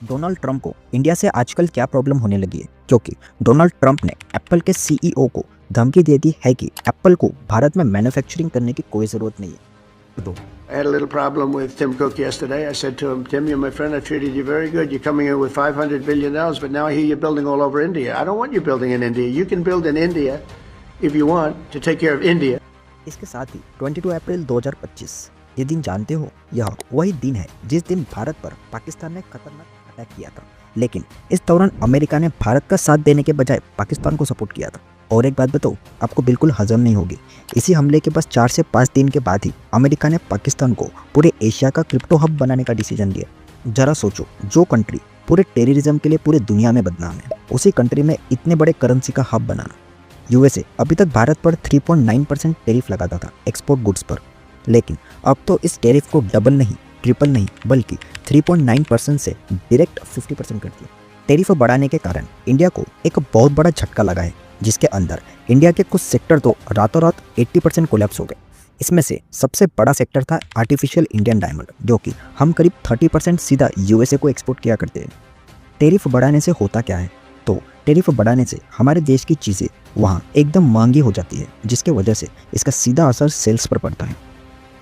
Donald Trump को India से आजकल क्या प्रॉब्लम होने लगी है, क्योंकि डोनाल्ड ट्रंप ने एप्पल के सीईओ को धमकी दे दी है कि एप्पल को भारत में मैन्युफैक्चरिंग करने की कोई ज़रूरत नहीं है। तो I had a little problem with Tim Cook yesterday. I said to him, Tim, you're my friend. I treated you very good. You're coming in with $500 billion, but now I hear you're building all over India. I don't want you building in India. You can build in India if you want to take care of India. इसके साथ ही 22 अप्रैल 2025 ये दिन जानते हो, यह वही दिन है जिस दिन भारत पर पाकिस्तान ने खतरनाक अटैक किया था। लेकिन इस दौरान अमेरिका ने भारत का साथ देने के बजाय पाकिस्तान को सपोर्ट किया था। और एक बात बताओ, आपको बिल्कुल हजम नहीं होगी, इसी हमले के बस 4 से 5 दिन के बाद ही अमेरिका ने पाकिस्तान को पूरे एशिया का क्रिप्टो हब बनाने का डिसीजन लिया। जरा सोचो, जो कंट्री पूरे टेररिज्म के लिए पूरे दुनिया में बदनाम है, उसी कंट्री में इतने बड़े करेंसी का हब बनाना। यूएसए अभी तक भारत पर 3.9% टैरिफ लगाता था एक्सपोर्ट गुड्स पर, लेकिन अब तो इस टैरिफ को डबल नहीं, ट्रिपल नहीं, बल्कि 3.9% से डायरेक्ट 50% कर दिया। टैरिफ बढ़ाने के कारण इंडिया को एक बहुत बड़ा झटका लगा है, जिसके अंदर इंडिया के कुछ सेक्टर तो रातों रात 80% कोलैप्स हो गए। इसमें से सबसे बड़ा सेक्टर था आर्टिफिशियल इंडियन डायमंड, जो कि हम करीब 30% सीधा यूएसए को एक्सपोर्ट किया करते हैं। टैरिफ बढ़ाने से होता क्या है, तो टैरिफ बढ़ाने से हमारे देश की चीज़ें वहाँ एकदम महंगी हो जाती है, जिसके वजह से इसका सीधा असर सेल्स पर पड़ता है।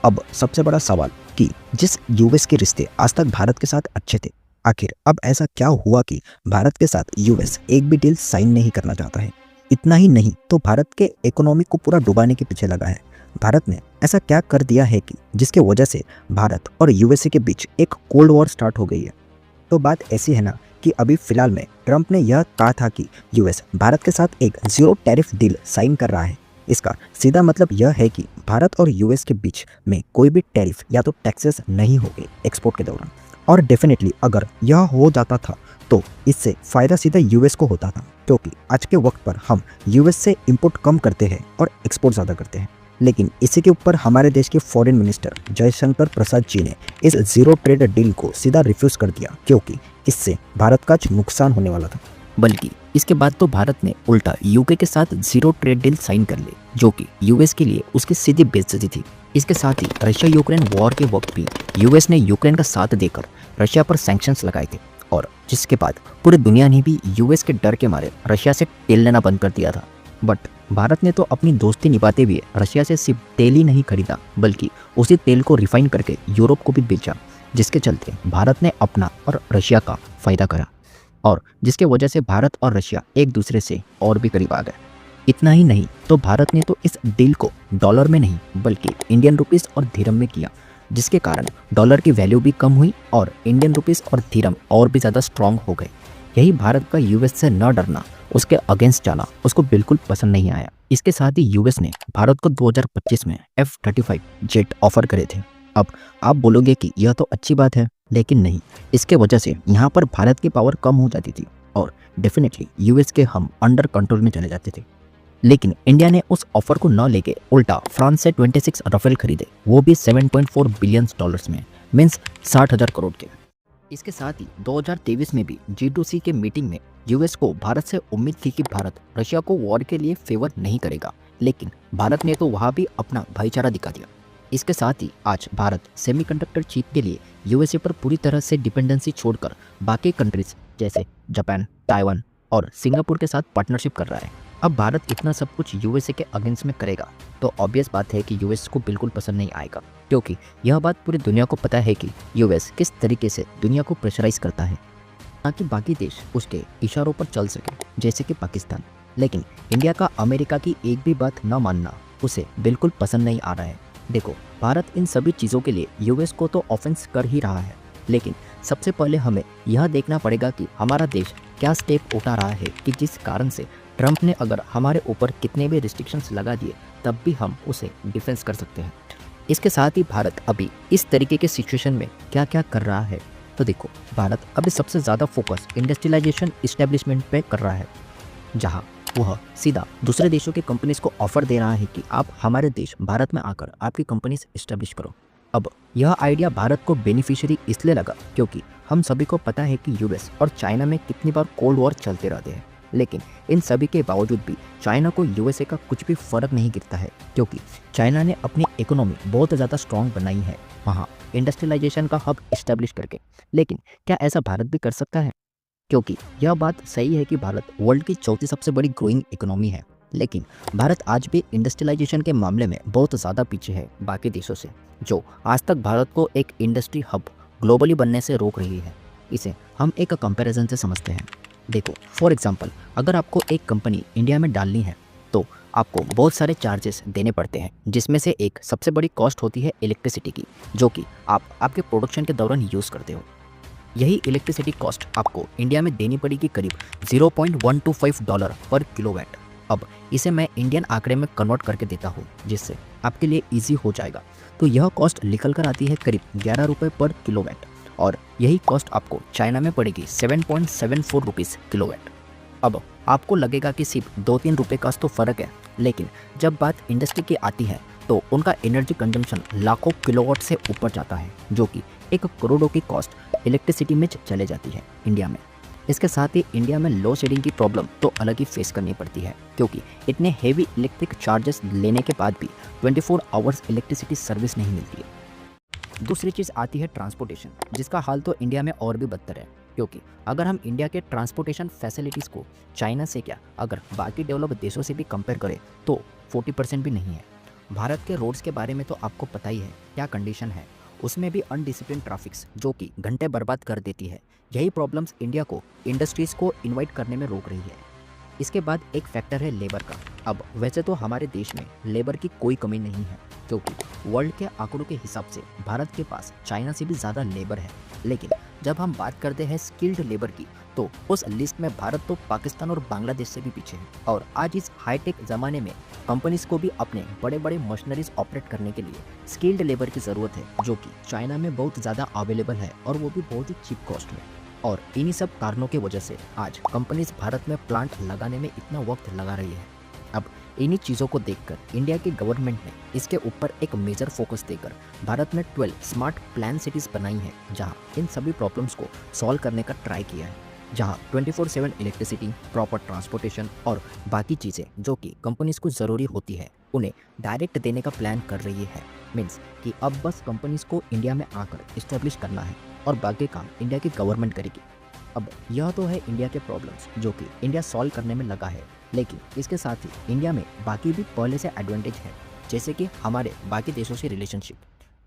अब सबसे बड़ा सवाल कि जिस यूएस के रिश्ते आज तक भारत के साथ अच्छे थे, आखिर अब ऐसा क्या हुआ कि भारत के साथ यूएस एक भी डील साइन नहीं करना चाहता है। इतना ही नहीं तो भारत के इकोनॉमी को पूरा डुबाने के पीछे लगा है। भारत ने ऐसा क्या कर दिया है कि जिसके वजह से भारत और यूएसए के बीच एक कोल्ड वॉर स्टार्ट हो गई है। तो बात ऐसी है ना कि अभी फिलहाल में ट्रंप ने यह कहा था कि यूएस भारत के साथ एक जीरो टैरिफ डील साइन कर रहा है। इसका सीधा मतलब यह है कि भारत और यूएस के बीच में कोई भी टैरिफ या तो टैक्सेस नहीं होंगे एक्सपोर्ट के दौरान। और डेफिनेटली अगर यह हो जाता था तो इससे फ़ायदा सीधा यूएस को होता था, क्योंकि आज के वक्त पर हम यूएस से इंपोर्ट कम करते हैं और एक्सपोर्ट ज़्यादा करते हैं। लेकिन इसी के ऊपर हमारे देश के फॉरेन मिनिस्टर जयशंकर प्रसाद जी ने इस जीरो ट्रेड डील को सीधा रिफ्यूज़ कर दिया, क्योंकि इससे भारत का नुकसान होने वाला था। बल्कि इसके बाद तो भारत ने उल्टा यूके के साथ जीरो ट्रेड डील साइन कर ली, जो कि यूएस के लिए उसकी सीधी बेइज्जती थी। इसके साथ ही रशिया यूक्रेन वॉर के वक्त भी यूएस ने यूक्रेन का साथ देकर रशिया पर सैंक्शंस लगाए थे, और जिसके बाद पूरी दुनिया ने भी यूएस के डर के मारे रशिया से तेल लेना बंद कर दिया था। बट भारत ने तो अपनी दोस्ती निभाते हुए रशिया से सिर्फ तेल ही नहीं खरीदा, बल्कि उसी तेल को रिफाइन करके यूरोप को भी बेचा, जिसके चलते भारत ने अपना और रशिया का फ़ायदा करा, और जिसके वजह से भारत और रशिया एक दूसरे से और भी करीब आ गए। इतना ही नहीं तो भारत ने तो इस डील को डॉलर में नहीं बल्कि इंडियन रुपीस और धीरम में किया, जिसके कारण डॉलर की वैल्यू भी कम हुई और इंडियन रुपीस और धीरम और भी ज़्यादा स्ट्रांग हो गए। यही भारत का यूएस से न डरना, उसके अगेंस्ट जाना उसको बिल्कुल पसंद नहीं आया। इसके साथ ही यूएस ने भारत को 2025 में F-35 जेट ऑफर करे थे। अब आप बोलोगे कि यह तो अच्छी बात है, लेकिन नहीं, इसके वजह से यहाँ पर भारत की पावर कम हो जाती थी और डेफिनेटली यूएस के हम अंडर कंट्रोल में चले जाते थे। लेकिन इंडिया ने उस ऑफर को न लेके उल्टा फ्रांस से 26 राफेल खरीदे, वो भी 7.4 बिलियन डॉलर्स में, मीन्स 60,000 करोड़ के। इसके साथ ही 2023 में भी G2C के मीटिंग में यूएस को भारत से उम्मीद थी कि भारत रशिया को वॉर के लिए फेवर नहीं करेगा, लेकिन भारत ने तो वहाँ भी अपना भाईचारा दिखा दिया। इसके साथ ही आज भारत सेमीकंडक्टर चिप के लिए यूएसए पर पूरी तरह से डिपेंडेंसी छोड़कर बाकी कंट्रीज जैसे जापान, ताइवान और सिंगापुर के साथ पार्टनरशिप कर रहा है। अब भारत इतना सब कुछ यूएसए के अगेंस्ट में करेगा तो ऑब्वियस बात है कि यूएस को बिल्कुल पसंद नहीं आएगा, क्योंकि यह बात पूरी दुनिया को पता है कि यूएस किस तरीके से दुनिया को प्रेशराइज करता है ताकि बाकी देश उसके इशारों पर चल सके, जैसे कि पाकिस्तान। लेकिन इंडिया का अमेरिका की एक भी बात न मानना उसे बिल्कुल पसंद नहीं आ रहा है। देखो, भारत इन सभी चीज़ों के लिए यूएस को तो ऑफेंस कर ही रहा है, लेकिन सबसे पहले हमें यह देखना पड़ेगा कि हमारा देश क्या स्टेप उठा रहा है कि जिस कारण से ट्रंप ने अगर हमारे ऊपर कितने भी रिस्ट्रिक्शंस लगा दिए तब भी हम उसे डिफेंस कर सकते हैं। इसके साथ ही भारत अभी इस तरीके के सिचुएशन में क्या क्या कर रहा है, तो देखो, भारत अभी सबसे ज़्यादा फोकस इंडस्ट्रियलाइजेशन इस्टेब्लिशमेंट पे कर रहा है, जहाँ वह सीधा दूसरे देशों की कंपनीज को ऑफर दे रहा है कि आप हमारे देश भारत में आकर आपकी कंपनीज इस्टेब्लिश करो। अब यह आइडिया भारत को बेनिफिशियरी इसलिए लगा क्योंकि हम सभी को पता है कि यूएस और चाइना में कितनी बार कोल्ड वॉर चलते रहते हैं, लेकिन इन सभी के बावजूद भी चाइना को यूएसए का कुछ भी फर्क नहीं गिरता है, क्योंकि चाइना ने अपनी इकोनॉमी बहुत ज़्यादा स्ट्रॉन्ग बनाई है वहाँ इंडस्ट्रियलाइजेशन का हब इस्टेब्लिश करके। लेकिन क्या ऐसा भारत भी कर सकता है? क्योंकि यह बात सही है कि भारत वर्ल्ड की चौथी सबसे बड़ी ग्रोइंग इकोनॉमी है, लेकिन भारत आज भी इंडस्ट्रियलाइजेशन के मामले में बहुत ज़्यादा पीछे है बाकी देशों से, जो आज तक भारत को एक इंडस्ट्री हब ग्लोबली बनने से रोक रही है। इसे हम एक कंपैरिजन से समझते हैं। देखो, फॉर एग्जांपल, अगर आपको एक कंपनी इंडिया में डालनी है तो आपको बहुत सारे चार्जेस देने पड़ते हैं, जिसमें से एक सबसे बड़ी कॉस्ट होती है इलेक्ट्रिसिटी की, जो कि आप आपके प्रोडक्शन के दौरान यूज़ करते हो। यही इलेक्ट्रिसिटी कॉस्ट आपको इंडिया में देनी पड़ेगी करीब $0.125 पर किलोवाट। अब इसे मैं इंडियन आंकड़े में कन्वर्ट करके देता हूँ, जिससे आपके लिए ईजी हो जाएगा। तो यह कॉस्ट निकल कर आती है करीब 11 रुपये पर किलोवाट, और यही कॉस्ट आपको चाइना में पड़ेगी 7.74 रुपीज़ किलोवाट। अब आपको लगेगा कि सिर्फ 2-3 रुपये का तो फ़र्क है, लेकिन जब बात इंडस्ट्री की आती है तो उनका एनर्जी कंजम्पशन लाखों किलोवाट से ऊपर जाता है, जो कि 1 करोड़ों की कॉस्ट इलेक्ट्रिसिटी में चले जाती है इंडिया में। इसके साथ ही इंडिया में लो शेडिंग की प्रॉब्लम तो अलग ही फेस करनी पड़ती है, क्योंकि इतने हेवी इलेक्ट्रिक चार्जेस लेने के बाद भी 24 आवर्स इलेक्ट्रिसिटी सर्विस नहीं मिलती है। दूसरी चीज़ आती है ट्रांसपोर्टेशन, जिसका हाल तो इंडिया में और भी बदतर है, क्योंकि अगर हम इंडिया के ट्रांसपोर्टेशन फैसिलिटीज़ को चाइना से क्या अगर बाकी डेवलप देशों से भी कंपेयर करें तो 40% भी नहीं है। भारत के रोड्स के बारे में तो आपको पता ही है क्या कंडीशन है, उसमें भी अनडिसिप्लिन ट्रैफिक्स जो कि घंटे बर्बाद कर देती है। यही प्रॉब्लम्स इंडिया को इंडस्ट्रीज़ को इनवाइट करने में रोक रही है। इसके बाद एक फैक्टर है लेबर का। अब वैसे तो हमारे देश में लेबर की कोई कमी नहीं है, क्योंकि वर्ल्ड के आंकड़ों के हिसाब से भारत के पास चाइना से भी ज़्यादा लेबर है। लेकिन जब हम बात करते हैं स्किल्ड लेबर की, तो उस लिस्ट में भारत तो पाकिस्तान और बांग्लादेश से भी पीछे है। और आज इस हाईटेक ज़माने में कंपनीज को भी अपने बड़े बड़े मशीनरीज ऑपरेट करने के लिए स्किल्ड लेबर की ज़रूरत है, जो कि चाइना में बहुत ज़्यादा अवेलेबल है, और वो भी बहुत ही चीप कॉस्ट में। और इन्हीं सब कारणों की वजह से आज कंपनीज भारत में प्लांट लगाने में इतना वक्त लगा रही है। अब इन्हीं चीज़ों को देखकर इंडिया की गवर्नमेंट ने इसके ऊपर एक मेजर फोकस देकर भारत में 12 स्मार्ट प्लान सिटीज़ बनाई हैं, जहां इन सभी प्रॉब्लम्स को सॉल्व करने का ट्राई किया है, जहां 24/7 इलेक्ट्रिसिटी, प्रॉपर ट्रांसपोर्टेशन और बाकी चीज़ें जो कि कंपनीज को ज़रूरी होती है उन्हें डायरेक्ट देने का प्लान कर रही है। मीन्स कि अब बस कंपनीज को इंडिया में आकर इस्टेब्लिश करना है और बाकी काम इंडिया की गवर्नमेंट करेगी। अब यह तो है इंडिया के प्रॉब्लम्स जो कि इंडिया सॉल्व करने में लगा है, लेकिन इसके साथ ही इंडिया में बाकी भी पहले से एडवांटेज है, जैसे कि हमारे बाकी देशों से रिलेशनशिप।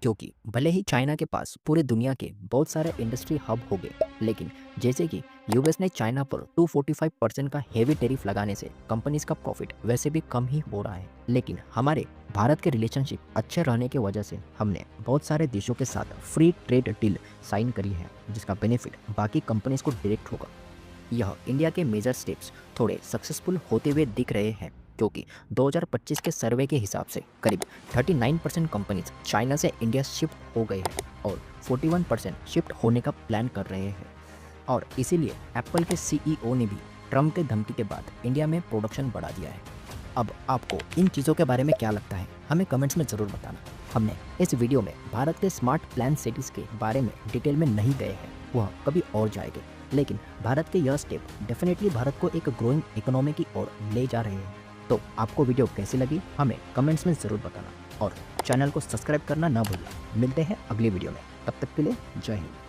क्योंकि भले ही चाइना के पास पूरे दुनिया के बहुत सारे इंडस्ट्री हब हो गए, लेकिन जैसे कि यूएस ने चाइना पर 245% का हेवी टैरिफ लगाने से कंपनीज का प्रॉफिट वैसे भी कम ही हो रहा है। लेकिन हमारे भारत के रिलेशनशिप अच्छे रहने की वजह से हमने बहुत सारे देशों के साथ फ्री ट्रेड डील साइन करी है, जिसका बेनिफिट बाकी कंपनीज को डायरेक्ट होगा। यह इंडिया के मेजर स्टेप्स थोड़े सक्सेसफुल होते हुए दिख रहे हैं, क्योंकि 2025 के सर्वे के हिसाब से करीब 39% कंपनीज चाइना से इंडिया शिफ्ट हो गए हैं और 41% शिफ्ट होने का प्लान कर रहे हैं। और इसीलिए एप्पल के सीईओ ने भी ट्रम्प के धमकी के बाद इंडिया में प्रोडक्शन बढ़ा दिया है। अब आपको इन चीज़ों के बारे में क्या लगता है, हमें कमेंट्स में ज़रूर बताना। हमने इस वीडियो में भारत के स्मार्ट प्लान सिटीज़ के बारे में डिटेल में नहीं गए हैं, वह कभी और जाएंगे, लेकिन भारत के यह स्टेप डेफिनेटली भारत को एक ग्रोइंग इकोनॉमी की ओर ले जा रहे हैं। तो आपको वीडियो कैसी लगी हमें कमेंट्स में ज़रूर बताना, और चैनल को सब्सक्राइब करना ना भूलना। मिलते हैं अगली वीडियो में, तब तक के लिए जय हिंद।